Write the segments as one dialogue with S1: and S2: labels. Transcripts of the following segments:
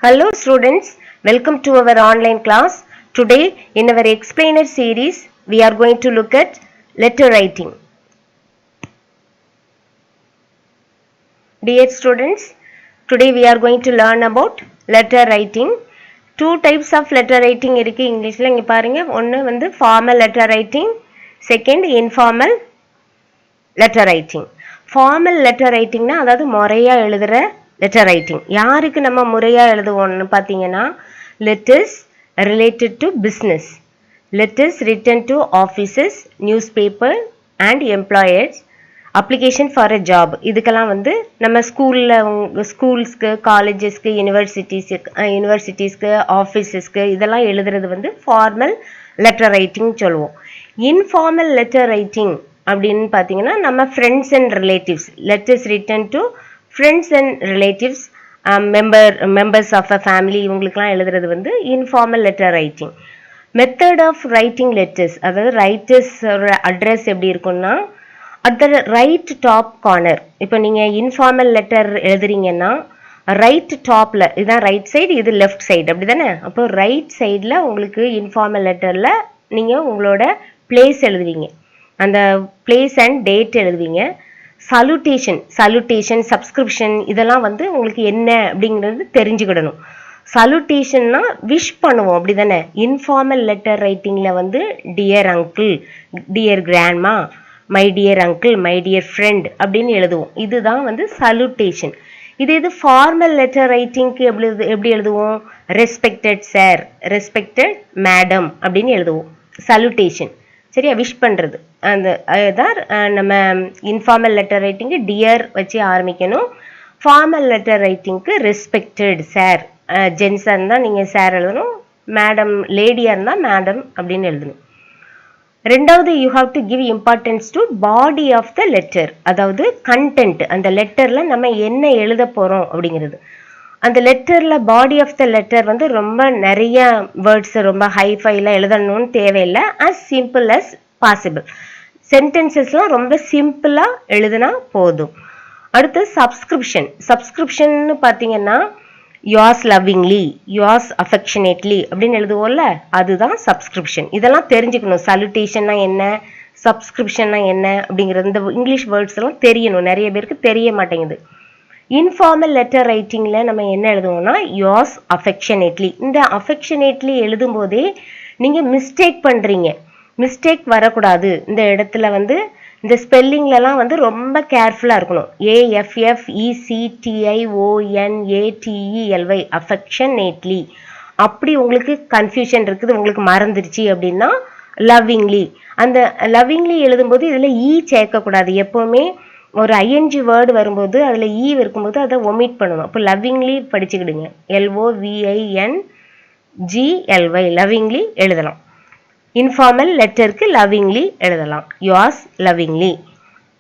S1: Hello students, welcome to our online class. Today in our explainer series, we are going to look at letter writing. Dear students, today we are going to learn about letter writing. Two types of letter writing இருக்கு இங்கிலீஷ்ல. இங்க பாருங்க, ஒன்னு வந்து formal letter writing, second informal letter writing. Formal letter writing னா அதாவது முறையா எழுதுற letter writing. யாருக்கு நம்ம முறையா எழுதுவோம்னு பாத்தீங்கன்னா letters related to business, letters written to offices, newspaper and employers, application for a job. இதுக்கெல்லாம் வந்து நம்ம ஸ்கூல்ஸ்க்கு, காலேஜஸ்க்கு, யூனிவர்சிட்டிஸ்க்கு, ஆஃபீஸஸ்க்கு இதெல்லாம் எழுதுறது வந்து ஃபார்மல் லெட்டர் ரைட்டிங் சொல்லுவோம். இன்ஃபார்மல் லெட்டர் ரைட்டிங் அப்படின்னு பார்த்தீங்கன்னா நம்ம friends and relatives, letters written to friends and relatives, members of a family இவங்களுக்குலாம் எழுதுறது வந்து informal letter writing. Method of writing letters, அதாவது ரைட்டர்ஸோட அட்ரஸ் எப்படி இருக்குன்னா at the right top corner. இப்போ நீங்கள் இன்ஃபார்மல் லெட்டர் எழுதுறீங்கன்னா ரைட் டாப்பில், இதுதான் ரைட் சைடு, இது லெஃப்ட் சைடு, அப்படி தானே? அப்போ ரைட் சைடில் உங்களுக்கு இன்ஃபார்மல் லெட்டரில் நீங்கள் உங்களோட பிளேஸ் எழுதுவீங்க, அந்த பிளேஸ் அண்ட் டேட் எழுதுவீங்க. சல்யூட்டேஷன், சப்ஸ்கிரிப்ஷன் இதெல்லாம் வந்து உங்களுக்கு என்ன அப்படிங்கிறது தெரிஞ்சுக்கிடணும். சல்யூட்டேஷன்னா விஷ் பண்ணுவோம், அப்படி தானே? இன்ஃபார்மல் லெட்டர் ரைட்டிங்கில் வந்து dear uncle, dear grandma, my dear uncle, my dear friend அப்படின்னு எழுதுவோம். இதுதான் வந்து சல்யூட்டேஷன். இது ஃபார்மல் லெட்டர் ரைட்டிங்க்கு எப்படி எழுதுவோம்? ரெஸ்பெக்டட் சார், ரெஸ்பெக்டட் மேடம் அப்படின்னு எழுதுவோம். சல்யூட்டேஷன், சரியா? விஷ் பண்ணுறது. அந்த அதுதான் நம்ம இன்ஃபார்மல் லெட்டர் ரைட்டிங்கு டியர் வச்சு ஆரம்பிக்கணும். ஃபார்மல் லெட்டர் ரைட்டிங்க்கு ரெஸ்பெக்டட் சார், ஜென்ஸாக இருந்தால் நீங்கள் சார் எழுதணும், மேடம் லேடியாக இருந்தால் மேடம் அப்படின்னு எழுதணும். ரெண்டாவது, you have to give importance to body of the letter, அதாவது கண்டென்ட், அந்த லெட்டரில் நம்ம என்ன எழுத போகிறோம் அப்படிங்கிறது. அந்த லெட்டரில் பாடி ஆஃப் த லெட்டர் வந்து ரொம்ப நிறைய வேர்ட்ஸ் ரொம்ப ஹைஃபைலாம் எழுதணும்னு தேவையில்லை. as simple as possible. சென்டென்சஸ்லாம் ரொம்ப சிம்பிளாக எழுதுனா போதும். அடுத்து சப்ஸ்கிரிப்ஷன்னு பார்த்தீங்கன்னா yours lovingly, yours affectionately அப்படின்னு எழுதுவோம்ல, அதுதான் சப்ஸ்கிரிப்ஷன். இதெல்லாம் தெரிஞ்சுக்கணும். சல்யூட்டேஷன்னா என்ன, சப்ஸ்கிரிப்ஷன்னா என்ன அப்படிங்கிறது, இந்த இங்கிலீஷ் வேர்ட்ஸ் எல்லாம் தெரியணும். நிறைய பேருக்கு தெரிய மாட்டேங்குது. இன்ஃபார்மல் லெட்டர் ரைட்டிங்கில் நம்ம என்ன எழுதுவோம்னா yours affectionately. இந்த affectionately எழுதும் போதே நீங்கள் மிஸ்டேக் பண்ணுறீங்க. மிஸ்டேக் வரக்கூடாது. இந்த இடத்துல வந்து இந்த ஸ்பெல்லிங்லலாம் வந்து ரொம்ப கேர்ஃபுல்லாக இருக்கணும். AFFECTIONATELY, affectionately. அப்படி உங்களுக்கு கன்ஃபியூஷன் இருக்குது, உங்களுக்கு மறந்துடுச்சு அப்படின்னா லவ்விங்லி. அந்த லவ்விங்லி எழுதும்போது இதில் சேர்க்கக்கூடாது. எப்போவுமே ஒரு ஐஎன்ஜி வேர்டு வரும்போது அதில் இருக்கும்போது அதை ஒமிட் பண்ணணும். அப்போ லவ்விங்லி படிச்சுக்கிடுங்க. LOVINGLY, லவ்விங்லி எழுதலாம். இன்ஃபார்மல் லெட்டருக்கு லவ்விங்லி எழுதலாம், yours lovingly.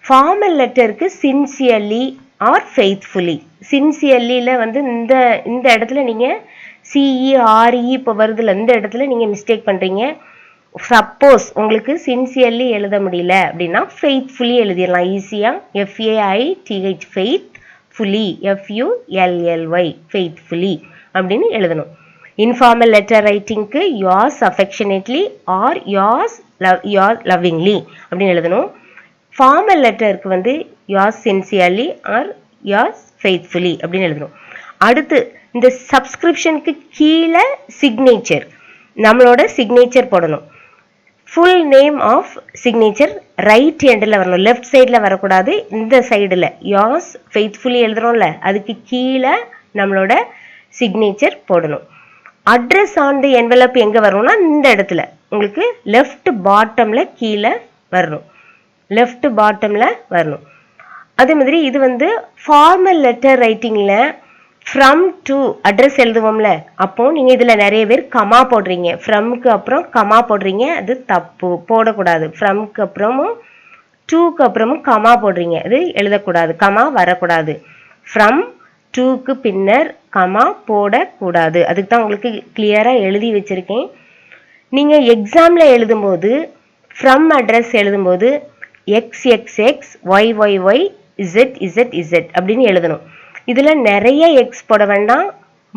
S1: Formal லெட்டருக்கு sincerely or faithfully. சின்சியர்லியில் வந்து இந்த இடத்துல நீங்கள் CERE இப்போ வருதுல, இந்த இடத்துல நீங்கள் மிஸ்டேக் பண்ணுறீங்க. சப்போஸ் உங்களுக்கு சின்சியர்லி எழுத முடியல அப்படின்னா ஃபெய்த்ஃபுல்லி எழுதிடலாம் ஈஸியாக. FAITH, ஃபெய்த்ஃபுல்லி, FULLY, ஃபெய்த்ஃபுல்லி அப்படின்னு எழுதணும். இன்ஃபார்மல் லெட்டர் ரைட்டிங்க்கு yours affectionately or yours lovingly அப்படின்னு எழுதணும். ஃபார்மல் லெட்டருக்கு வந்து yours sincerely or yours faithfully அப்படின்னு எழுதணும். அடுத்து இந்த சப்ஸ்கிரிப்ஷனுக்கு கீழே சிக்னேச்சர், நம்மளோட சிக்னேச்சர் போடணும். Full name of signature right ஹேண்டில் வரணும், லெஃப்ட் சைடில் வரக்கூடாது. இந்த சைடில் yours faithfully எழுதுறோம்ல, அதுக்கு கீழே நம்மளோட சிக்னேச்சர் போடணும். அட்ரஸ் ஆன் தி என்வலப் எங்கே வரணும்னா இந்த இடத்துல உங்களுக்கு லெஃப்ட் பாட்டமில் கீழே வரணும், லெஃப்ட் பாட்டமில் வரணும். அதே மாதிரி இது வந்து ஃபார்மல் லெட்டர் ரைட்டிங்கில் ஃப்ரம் டு அட்ரஸ் எழுதுவோம்ல, அப்போ நீங்கள் இதில் நிறைய பேர் கமா போடுறீங்க. ஃப்ரம்க்கு அப்புறம் கமா போடுறீங்க, அது தப்பு, போடக்கூடாது. ஃப்ரம்க்கு அப்புறமும் டூக்கு அப்புறமும் கமா போடுறீங்க, அது எழுதக்கூடாது, கமா வரக்கூடாது. ஃப்ரம் டூக்கு பின்னர் கமா போடக்கூடாது. அதுக்கு தான் உங்களுக்கு கிளியராக எழுதி வச்சுருக்கேன். நீங்கள் எக்ஸாமில் எழுதும்போது ஃப்ரம் அட்ரஸ் எழுதும்போது XXX, YYY, ZZZ அப்படின்னு எழுதணும். இதில் நிறைய எக்ஸ் போட வேண்டாம்,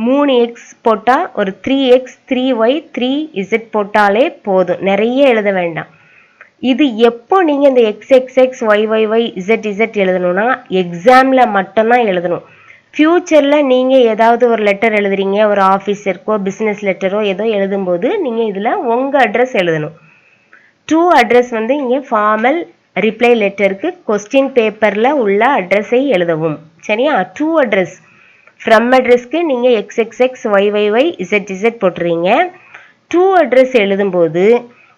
S1: 3x போட்டால் ஒரு 3x 3y 3z போட்டாலே போதும், நிறைய எழுத வேண்டாம். இது எப்போ நீங்கள் இந்த xxx yyyy zz எழுதணும்னா எக்ஸாமில் மட்டும்தான் எழுதணும். ஃப்யூச்சரில் நீங்கள் ஏதாவது ஒரு லெட்டர் எழுதுறீங்க, ஒரு ஆஃபீஸருக்கோ பிஸ்னஸ் லெட்டரோ ஏதோ எழுதும்போது நீங்கள் இதில் உங்கள் அட்ரஸ் எழுதணும். டு அட்ரஸ் வந்து இங்கே ஃபார்மல் ரிப்ளை லெட்டருக்கு கொஸ்டின் பேப்பரில் உள்ள அட்ரஸை எழுதவும். சரியா? டு அட்ரஸ் ஃப்ரம் அட்ரஸ்க்கு நீங்கள் xxx yyyy zz போட்டுறீங்க. டு அட்ரஸ் எழுதும்போது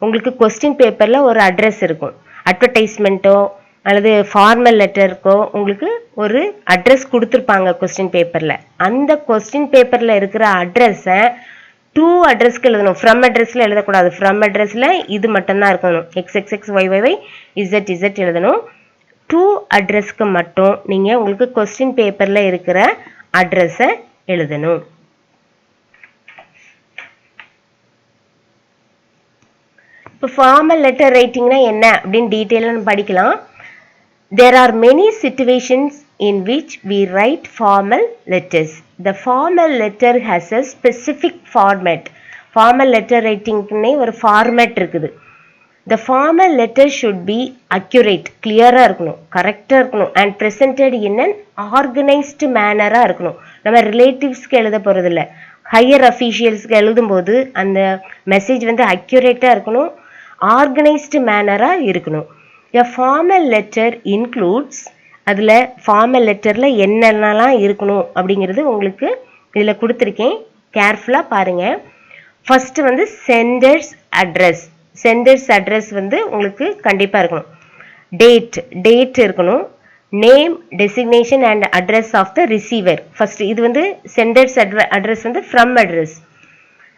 S1: உங்களுக்கு கொஸ்டின் பேப்பரில் ஒரு அட்ரஸ் இருக்கும். அட்வர்டைஸ்மெண்ட்டோ அல்லது ஃபார்மல் லெட்டருக்கோ உங்களுக்கு ஒரு அட்ரஸ் கொடுத்துருப்பாங்க கொஸ்டின் பேப்பரில். அந்த கொஸ்டின் பேப்பரில் இருக்கிற அட்ரஸை டு அட்ரஸ்க்கு எழுதணும். ஃப்ரம் அட்ரஸில் எழுதக்கூடாது. ஃப்ரம் அட்ரஸில் இது மட்டும்தான் இருக்கணும். xxx yyyy zz எழுதணும். டு அட்ரஸ்க்கு மட்டும் நீங்கள் உங்களுக்கு கொஸ்டின் பேப்பரில் இருக்கிற அட்ரஸை எழுதணும். இப்போ ஃபார்மல் லெட்டர் ரைட்டிங்னா என்ன அப்படின்னு டீட்டெயிலாக நம்ம படிக்கலாம். There are many situations in which we write formal letters. The formal letter has a specific format. Formal letter writing-னே ஒரு format இருக்குது. The formal letter should be accurate, clear-ஆ இருக்கணும், கரெக்டாக இருக்கணும், and presented in an organized manner-ஆ இருக்கணும். நம்ம ரிலேட்டிவ்ஸ்க்கு எழுத போகிறதில்ல, higher அஃபீஷியல்ஸ்க்கு எழுதும்போது அந்த மெசேஜ் வந்து அக்யூரேட்டாக இருக்கணும், ஆர்கனைஸ்டு மேனராக இருக்கணும். A formal letter includes, அதில் ஃபார்மல் லெட்டரில் என்னென்னலாம் இருக்கணும் அப்படிங்கிறது உங்களுக்கு இதில் கொடுத்துருக்கேன், கேர்ஃபுல்லாக பாருங்கள். ஃபஸ்ட்டு வந்து சென்டர்ஸ் அட்ரஸ். சென்டர்ஸ் அட்ரஸ் வந்து உங்களுக்கு கண்டிப்பாக இருக்கணும். டேட் இருக்கணும். Name, designation and address of the receiver. First இது வந்து சென்டர்ஸ் அட்ரஸ் வந்து ஃப்ரம் அட்ரஸ்.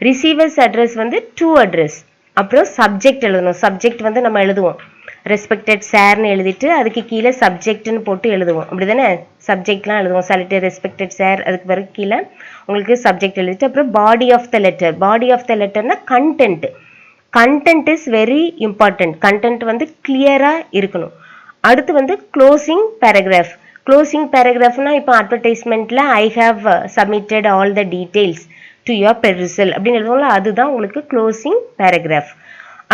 S1: ரிசீவர்ஸ் அட்ரஸ் வந்து டு அட்ரஸ். அப்புறம் சப்ஜெக்ட் எழுதணும். சப்ஜெக்ட் வந்து நம்ம எழுதுவோம் ரெஸ்பெக்டட் சார்னு எழுதிட்டு அதுக்கு கீழே சப்ஜெக்ட்னு போட்டு எழுதுவோம். அப்படி தானே சப்ஜெக்ட்லாம் எழுதுவோம். சாலிட்டரி ரெஸ்பெக்டட் சார், அதுக்கு பிறகு கீழே உங்களுக்கு சப்ஜெக்ட் எழுதிட்டு அப்புறம் body of the letter. Body of the லெட்டர்னா content. Content is very important. Content வந்து கிளியராக இருக்கணும். அடுத்து வந்து க்ளோசிங் பேராகிராஃப். க்ளோசிங் பேராகிராஃப்னா இப்போ அட்வர்டைஸ்மெண்ட்டில் I have submitted all the details to your perusal அப்படின்னு எழுதுவோம்ல, அதுதான் உங்களுக்கு க்ளோசிங் பேராகிராஃப்.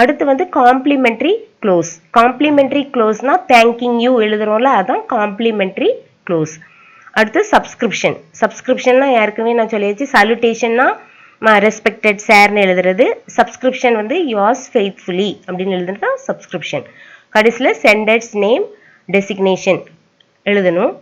S1: அடுத்து வந்து காம்ப்ளிமெண்ட்ரி க்ளோஸ். காம்ப்ளிமெண்ட்ரி க்ளோஸ்னா தேங்கிங் யூ எழுதுறோம்ல, அதான் காம்ப்ளிமெண்ட்ரி க்ளோஸ். அடுத்து சப்ஸ்கிரிப்ஷன். சப்ஸ்கிரிப்ஷன்னா ஏற்கனவே நான் சொல்லியாச்சு. சல்யூட்டேஷன்னா ரெஸ்பெக்டட் சார்னு எழுதுறது. சப்ஸ்கிரிப்ஷன் வந்து யுவர்ஸ் ஃபெய்த்ஃபுல்லி அப்படின்னு எழுதுறது தான் சப்ஸ்கிரிப்ஷன். கடைசியில் சென்டர்ஸ் நேம், டெசிக்னேஷன் எழுதணும்.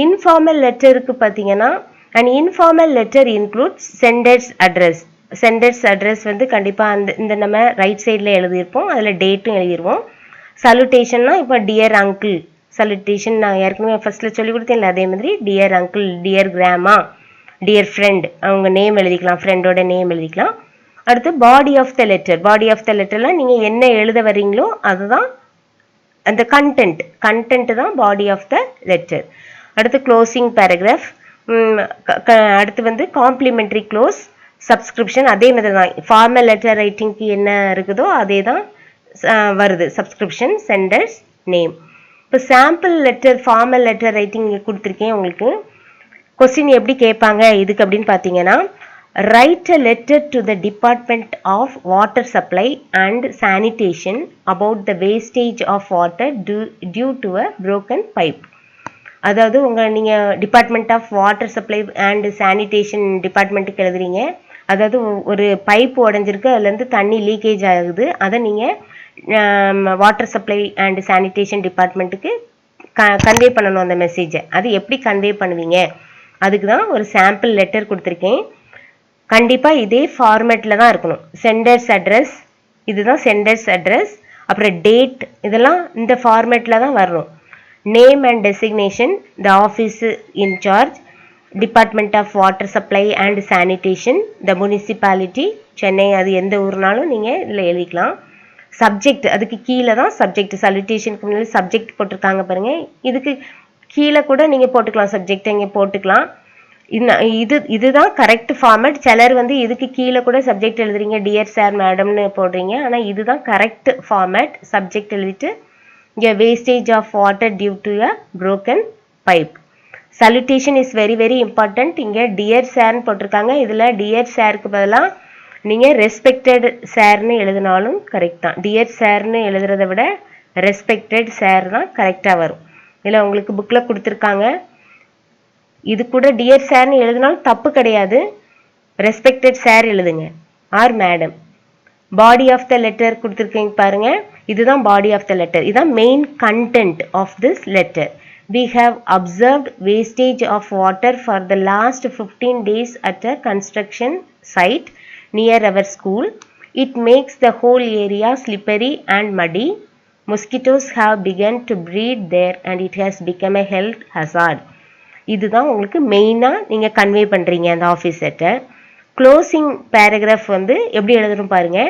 S1: இன்ஃபார்மல் லெட்டருக்கு பார்த்தீங்கன்னா and informal letter includes centres address. Centres address வந்து கண்டிப்பாக இந்த நம்ம ரைட் சைடில் எழுதியிருப்போம், அதில் டேட்டும் எழுதிடுவோம். சல்யூட்டேஷன்னா இப்போ டியர் அங்கிள் சல்யூட்டேஷன் நான் ஏற்கனவே ஃபர்ஸ்ட்டில் சொல்லி கொடுத்தேன்ல, அதே மாதிரி dear uncle, dear grandma, dear friend, அவங்க நேம் எழுதிக்கலாம், ஃப்ரெண்டோட நேம் எழுதிக்கலாம். அடுத்து body of the letter. Body of the லெட்டரில் நீங்கள் என்ன எழுத வர்றீங்களோ அதுதான் அந்த கண்டென்ட் தான் பாடி ஆஃப் த லெட்டர். அடுத்து க்ளோசிங் பேராகிராஃப். அடுத்து வந்து காம்ப்ளிமெண்ட்ரி க்ளோஸ், சப்ஸ்கிரிப்ஷன் அதே மாதிரி தான். ஃபார்மல் லெட்டர் ரைட்டிங்க்கு என்ன இருக்குதோ அதே தான் வருது. Subscription, centres, name. இப்போ sample letter formal letter writing கொடுத்துருக்கேன் உங்களுக்கு. கொஸ்டின் எப்படி கேட்பாங்க இதுக்கு அப்படின்னு பார்த்தீங்கன்னா, write a letter to the department of water supply and sanitation about the wastage of water due to a broken pipe. அதாவது நீங்கள் department of water supply and sanitation டிபார்ட்மெண்ட்டுக்கு எழுதுறீங்க. அதாவது ஒரு பைப் உடஞ்சிருக்கு, அதுலேருந்து தண்ணி லீக்கேஜ் ஆகுது, அதை நீங்கள் வாட்டர் சப்ளை அண்ட் சானிடேஷன் டிபார்ட்மெண்ட்டுக்கு கன்வே பண்ணணும் அந்த மெசேஜை. அது எப்படி கன்வே பண்ணுவீங்க அதுக்கு தான் ஒரு சாம்பிள் லெட்டர் கொடுத்துருக்கேன். கண்டிப்பாக இதே ஃபார்மேட்டில் தான் இருக்கணும். சென்டர்ஸ் அட்ரஸ், இதுதான் சென்டர்ஸ் அட்ரஸ். அப்புறம் டேட், இதெல்லாம் இந்த ஃபார்மேட்டில் தான் வரணும். Name and designation, the office in charge, department of water supply and sanitation, the municipality, Chennai, அது எந்த ஊர்னாலும் நீங்கள் இதில் எழுதிக்கலாம். சப்ஜெக்ட், அதுக்கு கீழே தான் சப்ஜெக்ட். சல்யூட்டேஷனுக்கு முன்னாடி சப்ஜெக்ட் போட்டிருக்காங்க பாருங்கள், இதுக்கு கீழே கூட நீங்கள் போட்டுக்கலாம், சப்ஜெக்டை இங்கே போட்டுக்கலாம். இதுதான் கரெக்ட் ஃபார்மேட். சிலர் வந்து இதுக்கு கீழே கூட சப்ஜெக்ட் எழுதுறீங்க, டியர் சார் மேடம்னு போடுறீங்க, ஆனால் இதுதான் கரெக்ட் ஃபார்மேட். சப்ஜெக்ட் எழுதிட்டு இங்கே wastage of water due to a broken pipe. salutation is very very important. இங்க dear sir ன்னு போட்டிருக்காங்க. இதுல dear sirக்கு பதிலா நீங்க respected sir ன்னு எழுதினாலும் கரெக்ட் தான். dear sir ன்னு எழுதுறதை விட respected sir தான் கரெக்டா வரும். இதுல உங்களுக்கு புக்ல கொடுத்திருக்காங்க. இது கூட dear sir ன்னு எழுதினாலும் தப்பு கிடையாது. respected sir எழுதுங்க or madam. body of the letter கொடுத்திருக்கீங்க பாருங்க. இதுதான் body of the letter. இதுதான் main content of this letter. We have observed wastage of water for the last 15 days at a construction site near our school. It makes the whole area slippery and muddy. Mosquitoes have begun to breed there and it has become a health hazard. இதுதான் உங்களுக்கு மெயினா நீங்க convey பண்றீங்க அந்த office letter. Closing paragraph வந்து எப்படி எழுதணும் பாருங்க.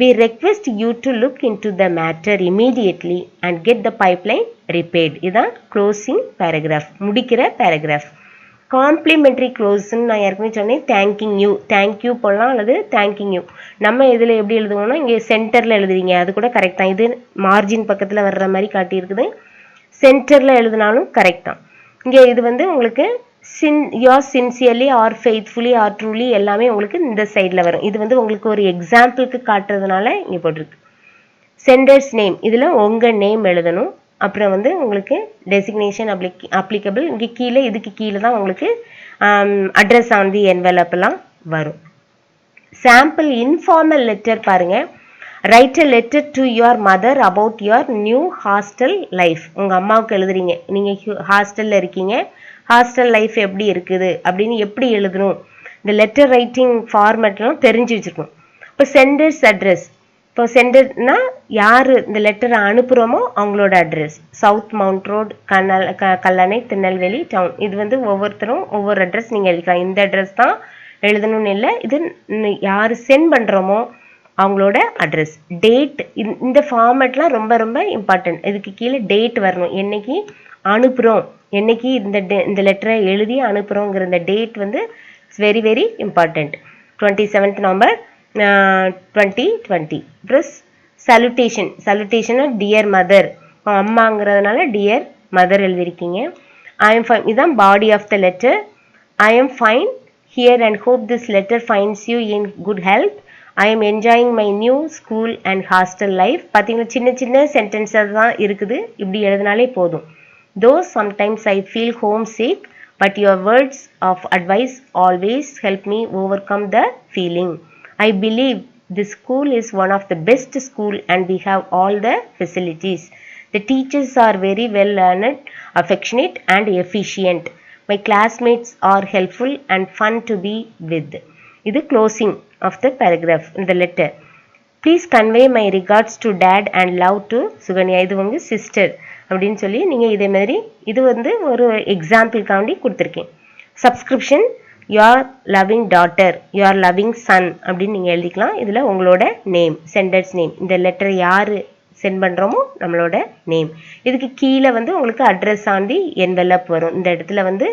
S1: We request you to look into the matter immediately and get the pipeline repaired. இதான் க்ளோசிங் பேராகிராஃப், முடிக்கிற பேராகிராஃப். காம்ப்ளிமெண்டரி க்ளோஸ்ன்னு நான் ஏற்கனவே சொன்னேன். தேங்க்யூ போடலாம் அல்லது தேங்கிங் யூ. நம்ம இதில் எப்படி எழுதுவோம்னா இங்கே சென்டரில் எழுதுவீங்க, அது கூட கரெக்ட் தான். இது மார்ஜின் பக்கத்தில் வர்ற மாதிரி காட்டியிருக்குது. சென்டரில் எழுதினாலும் கரெக்ட் தான். இங்கே இது வந்து உங்களுக்கு yours sincerely or faithfully or truly எல்லாமே உங்களுக்கு இந்த சைடில் வரும். இது வந்து உங்களுக்கு ஒரு எக்ஸாம்பிளுக்கு காட்டுறதுனால இங்கே போட்டிருக்கு. சென்டர்ஸ் நேம், இதில் உங்கள் நேம் எழுதணும். அப்புறம் வந்து உங்களுக்கு டெசிக்னேஷன் அப்ளிகபிள், இங்கே கீழே இதுக்கு கீழே தான் உங்களுக்கு அட்ரஸ் ஆன் தி என்வெலப்லாம் வரும். சாம்பிள் இன்ஃபார்மல் லெட்டர் பாருங்க. Right a letter to your mother about your new hostel life. உங்கள் அம்மாவுக்கு எழுதுறீங்க, நீங்கள் ஹாஸ்டலில் இருக்கீங்க, ஹாஸ்டல் லைஃப் எப்படி இருக்குது அப்படின்னு எப்படி எழுதணும், இந்த லெட்டர் ரைட்டிங் ஃபார்மேட்லாம் தெரிஞ்சு வச்சுருக்கணும். இப்போ சென்டர்ஸ் அட்ரஸ், இப்போ சென்டர்னா யார் இந்த லெட்டரை அனுப்புகிறோமோ அவங்களோட address. South mount road, Kallanai, Tirunelveli town. இது வந்து ஒவ்வொருத்தரும் ஒவ்வொரு அட்ரஸ் நீங்கள் எழுதிக்கலாம். இந்த அட்ரஸ் தான் எழுதணும்னு இல்லை, இது யார் சென்ட் பண்ணுறோமோ அவங்களோட அட்ரஸ். டேட், இந்த ஃபார்மேட்லாம் ரொம்ப ரொம்ப இம்பார்ட்டன்ட். இதுக்கு கீழே டேட் வரணும், என்னைக்கு அனுப்புகிறோம், என்னைக்கு இந்த லெட்டரை எழுதி அனுப்புகிறோங்கிற இந்த டேட் வந்து it's very very important. 27th November 2020. அப்புறம் சல்யூட்டேஷன் டியர் மதர், அம்மாங்கிறதுனால டியர் மதர் எழுதியிருக்கீங்க. ஐ எம் ஃபைன், இதுதான் body of the letter. I am fine here and hope this letter finds you in good health. I am enjoying my new school and hostel life. பார்த்தீங்கன்னா சின்ன சின்ன சென்டென்ஸஸ் தான் இருக்குது, இப்படி எழுதினாலே போதும். Though sometimes I feel homesick, but your words of advice always help me overcome the feeling. I believe this school is one of the best school and we have all the facilities. The teachers are very well learned, affectionate and efficient. My classmates are helpful and fun to be with. இது closing of the paragraph in the letter. Please convey my regards to dad and love to Suganya. இது உங்க sister அப்படின்னு சொல்லி நீங்கள் இதே மாதிரி இது வந்து ஒரு எக்ஸாம்பிள்காண்டி கொடுத்துருக்கேன். Subscription your loving daughter, your loving son அப்படின்னு நீங்கள் எழுதிக்கலாம். இதில் உங்களோட நேம், சென்டர்ஸ் நேம், இந்த லெட்டர் யார் சென்ட் பண்ணுறோமோ நம்மளோட நேம். இதுக்கு கீழே வந்து உங்களுக்கு அட்ரஸ் ஆன் தி என்வெலப் வரும். இந்த இடத்துல வந்து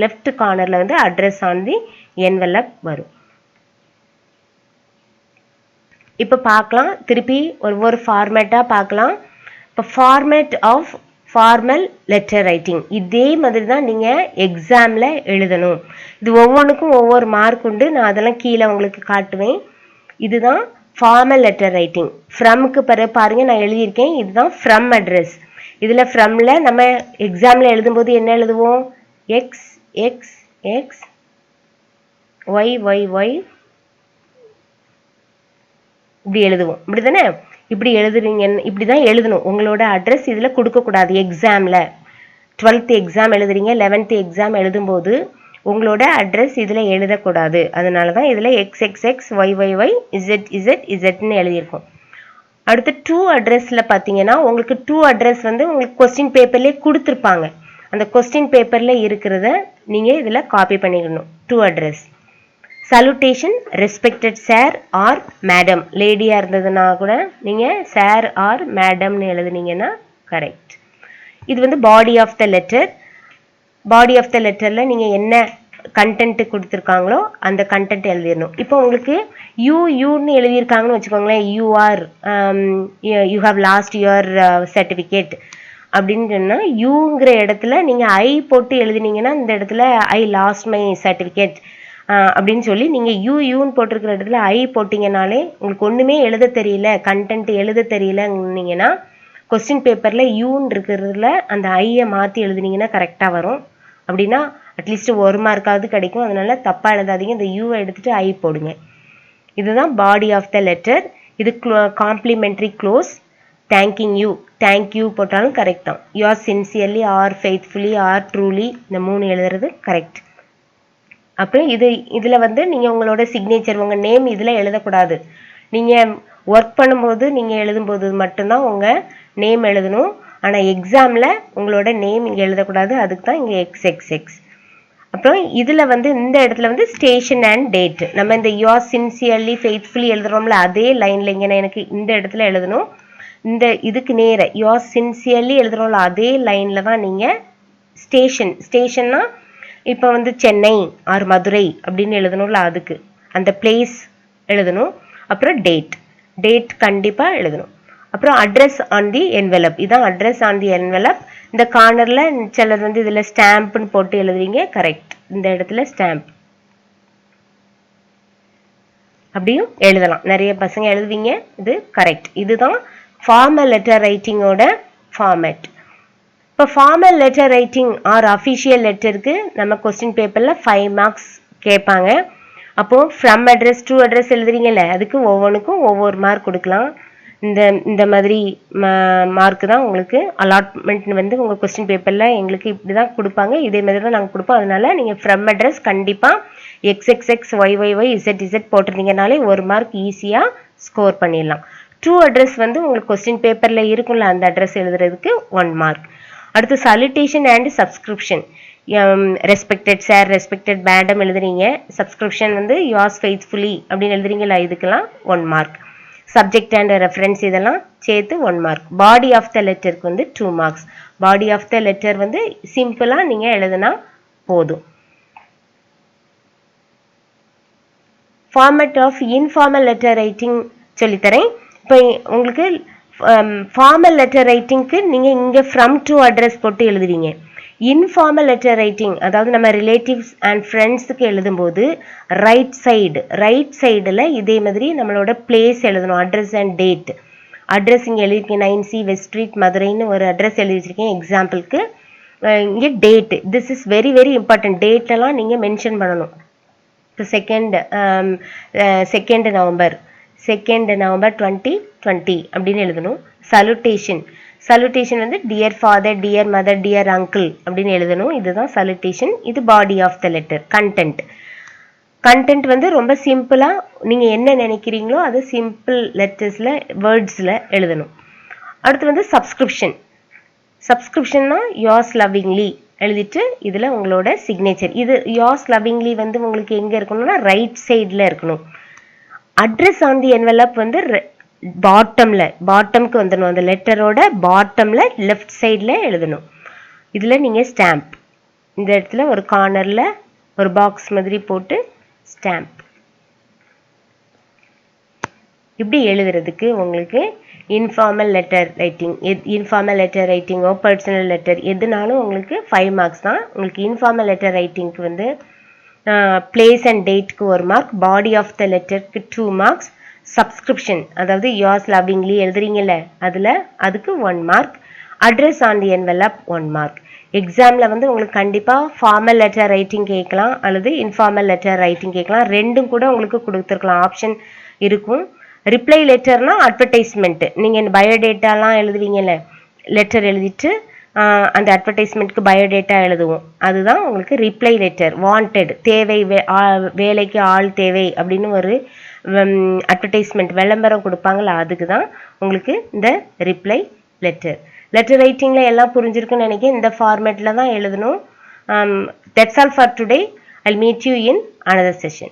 S1: லெஃப்ட் கார்னரில் வந்து அட்ரஸ் ஆன் தி என்வெலப் வரும். இப்போ பார்க்கலாம், திருப்பி ஒவ்வொரு ஃபார்மேட்டாக பார்க்கலாம். இப்போ format of formal letter writing இதே மாதிரி தான் நீங்கள் எக்ஸாமில் எழுதணும். இது ஒவ்வொன்றுக்கும் ஒவ்வொரு மார்க் உண்டு, நான் அதெல்லாம் கீழே உங்களுக்கு காட்டுவேன். இதுதான் ஃபார்மல் லெட்டர் ரைட்டிங். ஃப்ரம்க்கு பிறகு பாருங்கள் நான் எழுதியிருக்கேன், இதுதான் ஃப்ரம் அட்ரஸ். இதில் ஃப்ரம்ல நம்ம எக்ஸாமில் எழுதும்போது என்ன எழுதுவோம், X X X Y Y Y இப்படி எழுதுவோம், இப்படி தானே? இப்படி எழுதுறீங்க, இப்படி தான் எழுதணும். உங்களோட அட்ரஸ் இதில் கொடுக்கக்கூடாது. எக்ஸாமில் 12th எக்ஸாம் எழுதுறீங்க, 11th எக்ஸாம் எழுதும்போது உங்களோட அட்ரஸ் இதில் எழுதக்கூடாது. அதனால தான் இதில் XXX YYY ZZZன்னு எழுதியிருக்கோம். அடுத்து டூ அட்ரஸில் பார்த்தீங்கன்னா உங்களுக்கு டூ அட்ரஸ் வந்து உங்களுக்கு கொஸ்டின் பேப்பர்லேயே கொடுத்துருப்பாங்க. அந்த கொஸ்டின் பேப்பரில் இருக்கிறத நீங்கள் இதில் காப்பி பண்ணிக்கணும். To address. Salutation respected sir or madam, லேடியாக இருந்ததுன்னா கூட நீங்கள் சார் ஆர் மேடம்னு எழுதுனீங்கன்னா கரெக்ட். இது வந்து body of the letter. Body of the லெட்டரில் நீங்கள் என்ன கண்டென்ட் கொடுத்துருக்காங்களோ அந்த கண்டென்ட் எழுதிடணும். இப்போ உங்களுக்கு யூன்னு எழுதியிருக்காங்கன்னு வச்சுக்கோங்களேன், you have last your certificate அப்படின்னு சொன்னால் யூங்கிற இடத்துல நீங்கள் ஐ போட்டு எழுதினீங்கன்னா இந்த இடத்துல ஐ லாஸ்ட் மை சர்டிஃபிகேட் அப்படின்னு சொல்லி நீங்கள் யூன்னு போட்டிருக்கிற இடத்துல ஐ போட்டிங்கனாலே உங்களுக்கு ஒன்றுமே எழுத தெரியல, கண்டென்ட் எழுத தெரியலன்னீங்கன்னா கொஸ்டின் பேப்பரில் யூன்னு இருக்கிறதுல அந்த ஐயை மாற்றி எழுதினீங்கன்னா கரெக்டாக வரும். அப்படின்னா அட்லீஸ்ட் 1 மார்க்காவது கிடைக்கும். அதனால தப்பாக எழுதாதீங்க, இந்த யூவை எடுத்துகிட்டு ஐ போடுங்க. இதுதான் பாடி ஆஃப் த லெட்டர். இது complimentary close. Thanking you, thank you போட்டாலும் கரெக்ட் தான். Yours sincerely or faithfully or truly, இந்த 3 எழுதுறது கரெக்ட். அப்புறம் இதில் வந்து நீங்கள் உங்களோட சிக்னேச்சர், உங்கள் நேம் இதில் எழுதக்கூடாது. நீங்கள் ஒர்க் பண்ணும்போது நீங்கள் எழுதும்போது மட்டும்தான் உங்கள் நேம் எழுதணும். ஆனால் எக்ஸாமில் உங்களோட நேம் இங்கே எழுதக்கூடாது. அதுக்கு தான் இங்கே XXX. அப்புறம் இதில் வந்து இந்த இடத்துல வந்து ஸ்டேஷன் அண்ட் டேட். நம்ம இந்த யூ ஆர் சின்சியர்லி ஃபெய்த்ஃபுல்லி எழுதுகிறோம்ல, அதே லைனில் இங்கே எனக்கு இந்த இடத்துல எழுதணும். இந்த இதுக்கு நேர யூ ஆர் சின்சியர்லி எழுதுகிறோம்ல, அதே லைனில் தான் நீங்கள் ஸ்டேஷன்னா இப்போ வந்து சென்னை ஆர் மதுரை அப்படின்னு எழுதணும்ல, அதுக்கு அந்த பிளேஸ் எழுதணும். அப்புறம் டேட் கண்டிப்பாக எழுதணும். அப்புறம் அட்ரஸ் ஆன் தி என்வெலப், இதான் அட்ரஸ் ஆன் தி என்வெலப். இந்த கார்னரில் சிலர் வந்து இதில் ஸ்டாம்ப்னு போட்டு எழுதுவீங்க, கரெக்ட். இந்த இடத்துல ஸ்டாம்ப் அப்படியும் எழுதலாம், நிறைய பசங்க எழுதுவீங்க, இது கரெக்ட். இதுதான் ஃபார்மல் லெட்டர் ரைட்டிங்கோட ஃபார்மேட். இப்போ formal letter writing or official லெட்டருக்கு நம்ம கொஸ்டின் பேப்பரில் 5 மார்க்ஸ் கேட்பாங்க. அப்போது ஃப்ரம் அட்ரஸ் டு அட்ரஸ் எழுதுறீங்கல்ல, அதுக்கு ஒவ்வொன்றுக்கும் ஒவ்வொரு மார்க் கொடுக்கலாம். இந்த மாதிரி மார்க்கு தான் உங்களுக்கு அலாட்மெண்ட் வந்து உங்கள் கொஸ்டின் பேப்பரில் எங்களுக்கு இப்படி தான் கொடுப்பாங்க, இதே மாதிரி தான் நாங்கள் கொடுப்போம். அதனால் நீங்கள் ஃப்ரம் அட்ரஸ் கண்டிப்பாக XXX YYY ZZ போட்டிருந்தீங்கனாலே 1 மார்க் ஈஸியாக ஸ்கோர் பண்ணிடலாம். ட்ரூ அட்ரஸ் வந்து உங்களுக்கு கொஸ்டின் பேப்பரில் இருக்கும்ல, அந்த அட்ரஸ் எழுதுறதுக்கு 1 மார்க். அடுத்து salutation and subscription. Respected sir, respected madam எழுதுறீங்க. சப்ஸ்கிரிப்ஷன் வந்து யுவர்ஸ் ஃபெய்த்ஃபுல்லி அப்படின்னு எழுதுறீங்களா, இதுக்கெல்லாம் 1 மார்க். சப்ஜெக்ட் அண்ட் ரெஃபரன்ஸ் இதெல்லாம் சேர்த்து 1 மார்க். பாடி ஆஃப் த லெட்டருக்கு வந்து 2 marks. Body of the letter வந்து சிம்பிளாக நீங்கள் எழுதுனா போதும். Format of informal letter writing சொல்லித்தரேன். இப்போ உங்களுக்கு ஃபார்மல் லெட்டர் ரைட்டிங்க்கு நீங்கள் இங்கே ஃப்ரம் டு அட்ரஸ் போட்டு எழுதுவீங்க. இன்ஃபார்மல் லெட்டர் ரைட்டிங் அதாவது நம்ம ரிலேட்டிவ்ஸ் அண்ட் ஃப்ரெண்ட்ஸுக்கு எழுதும்போது ரைட் சைடில் இதே மாதிரி நம்மளோட பிளேஸ் எழுதணும், அட்ரஸ் அண்ட் டேட். அட்ரஸ் இங்கே எழுதியிருக்கேன், 9C வெஸ்ட் ஸ்ட்ரீட் மதுரைன்னு ஒரு அட்ரஸ் எழுதி வச்சுருக்கேன் எக்ஸாம்பிளுக்கு. இங்கே date, this is very very important. டேட்டெல்லாம் நீங்கள் மென்ஷன் பண்ணணும். இப்போ 2nd நவம்பர் 2020 அப்படின்னு எழுதணும். சலுட்டேஷன் வந்து dear father, dear mother, dear uncle அப்படின்னு எழுதணும். இதுதான் சலுட்டேஷன். இது body of the letter. Content வந்து ரொம்ப சிம்பிளாக நீங்கள் என்ன நினைக்கிறீங்களோ அது சிம்பிள் லெட்டர்ஸில் வேர்ட்ஸில் எழுதணும். அடுத்து வந்து சப்ஸ்கிரிப்ஷன்னா யோர்ஸ் லவ்விங்லி எழுதிட்டு இதில் உங்களோட சிக்னேச்சர். இது யோர்ஸ் லவ்விங்லி வந்து உங்களுக்கு எங்கே இருக்கணும்னா ரைட் சைடில் இருக்கணும். அட்ரஸ் ஆன் தி என்வெலப் வந்து பாட்டம்க்கு வந்துடணும். அந்த லெட்டரோட பாட்டமில் லெஃப்ட் சைடில் எழுதணும். இதில் நீங்கள் ஸ்டாம்ப் இந்த இடத்துல ஒரு கார்னரில் ஒரு பாக்ஸ் மாதிரி போட்டு ஸ்டாம்ப். இப்படி எழுதுறதுக்கு உங்களுக்கு இன்ஃபார்மல் லெட்டர் ரைட்டிங்கோ பர்சனல் லெட்டர் எதுனாலும் உங்களுக்கு 5 மார்க்ஸ் தான். உங்களுக்கு இன்ஃபார்மல் லெட்டர் ரைட்டிங்க்கு வந்து பிளேஸ் அண்ட் டேட்க்கு 1 மார்க், பாடி ஆஃப் த லெட்டருக்கு 2 மார்க்ஸ், சப்ஸ்கிரிப்ஷன் அதாவது யோர்ஸ் லவ்விங்லி எழுதுறீங்கல்ல அதுக்கு 1 mark, address on the envelope 1 mark. எக்ஸாமில் வந்து உங்களுக்கு கண்டிப்பாக ஃபார்மல் லெட்டர் ரைட்டிங் கேட்கலாம் அல்லது இன்ஃபார்மல் லெட்டர் ரைட்டிங் கேட்கலாம். ரெண்டும் கூட உங்களுக்கு கொடுத்துருக்கலாம், ஆப்ஷன் இருக்கும். ரிப்ளை லெட்டர்னா அட்வர்டைஸ்மெண்ட், நீங்கள் இந்த பயோடேட்டாலாம் எழுதுவீங்கல்ல, லெட்டர் எழுதிட்டு அந்த அட்வர்டைஸ்மெண்ட்க்கு பயோடேட்டா எழுதுவோம், அதுதான் உங்களுக்கு ரிப்ளை லெட்டர். வாண்டட், தேவை, வேலைக்கு ஆள் தேவை அப்படின்னு ஒரு அட்வர்டைஸ்மெண்ட் விளம்பரம் கொடுப்பாங்களா, அதுக்கு தான் உங்களுக்கு இந்த ரிப்ளை லெட்டர். லெட்டர் ரைட்டிங்கில் எல்லாம் புரிஞ்சிருக்குன்னு நினைக்கிறேன். இந்த ஃபார்மேட்டில் தான் எழுதணும். That's all for today. I'll meet you in another session.